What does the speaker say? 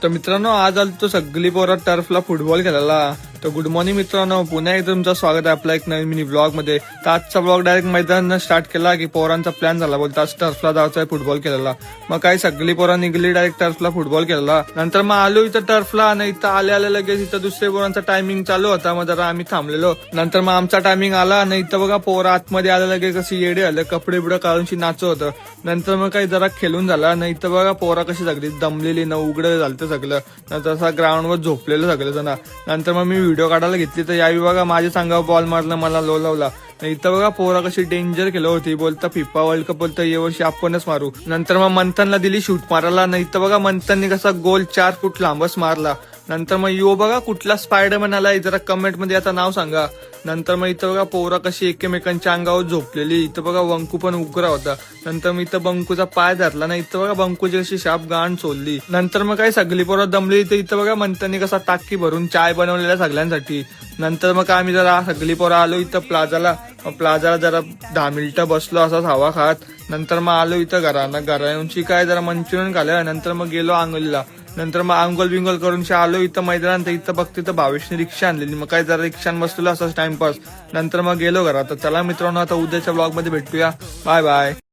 तर मित्रांनो आज आलो तो सगळी पोरं टर्फला फुटबॉल खेळायला. तर गुड मॉर्निंग मित्रांनो, पुन्हा एकदा तुमचं स्वागत आहे आपला एक नवीन मिनी ब्लॉग मध्ये. तर आजचा ब्लॉग डायरेक्ट मैदान स्टार्ट केला की पोरांचा प्लॅन झाला, बोलता आज टर्फला जायचं आहे फुटबॉल खेळायला. मग काही सगळी पोरं निघली डायरेक्ट टर्फला फुटबॉल खेळायला. नंतर मग आलो इथं टर्फला आणि इथं आले लगेच इथं दुसऱ्या पोरांचा टायमिंग चालू होता. मग जरा आम्ही थांबलेलो. नंतर मग आमचा टायमिंग आला आणि इथं बघा पोरं आतमध्ये आलं लगेच कशी येडे आलं, कपडे बिडे काढूनशी नाचत होतं. नंतर मग काही जरा खेळून झाला नाही. इथं बघा पोरा कशी सगळी दमलेली न उघडं झालं सगळं. नंतर असा ग्राउंडवर झोपलेलं सगळं जण. नंतर मग मी व्हिडिओ काढायला घेतली तर यावी बघा माझ्या सांगावर बॉल मारला, मला लो लावला. इथं बघा पोरा कशी डेंजर खेळ होती, बोलता फिफा वर्ल्ड कप बोलता या वर्षी आपणच मारू. नंतर मग मंथनला दिली शूट मारायला. नाही तर बघा मंथनने कसा गोल 4 फूट लांबच मारला. नंतर मग यो बघा कुठला स्पायडरमॅन आलाय जरा कमेंट मध्ये आता नाव सांगा. नंतर मग इथं बघा पोरा कशी एकमेकांच्या अंगावर झोपलेली. इथं बघा बंकू पण उकरा होता. नंतर मग इथं बंकूचा पाय धरला ना, इथं बघा बंकूची अशी शाप गाण सोडली. नंतर मग काही सगळी पोरं दमली. इथं बघा मंथनने कसा टाकी भरून चाय बनवलेला सगळ्यांसाठी. नंतर मग आम्ही जरा सगळी पोरं आलो इथं प्लाझाला जरा 10 मिनिटं बसलो असाच हवा खात. नंतर मग आलो इथं घरा येऊनची काय जरा मंचुरियन खाल्लं. नंतर मग गेलो आंघोलीला. नंतर मग आंघोल बिंगोल करून आलो इथं मैदानात. इथं बघते तर भावेशने रिक्षा आणलेली. मग काय जरा रिक्षान बसलेलो असाच टाइमपास. नंतर मग गेलो घरात. तर चला मित्रांनो आता उद्याच्या ब्लॉग मध्ये भेटूया. Bye bye.